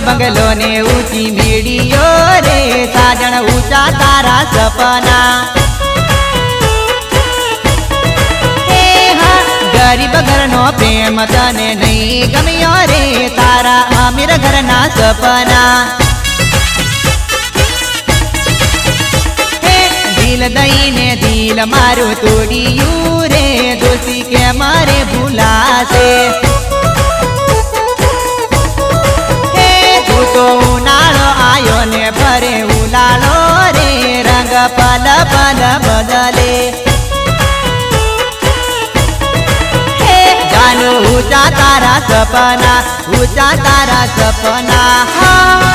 બંગલો ને ઊંચી મેડીઓ રે સાજણ ઊંચા તારા સપના गरीब घर नो प्रेम तने नहीं गम्यो रे तारा अमीर घर ना सपना दिल दई ने दिल मारू तोड़ियू रे दोषी के मारे भूला से तू तो उनाळो आयो ने भरे उलाळो रे रंग पल पल बदले ऊंचा तारा सपना ऊंचा तारा सपना हाँ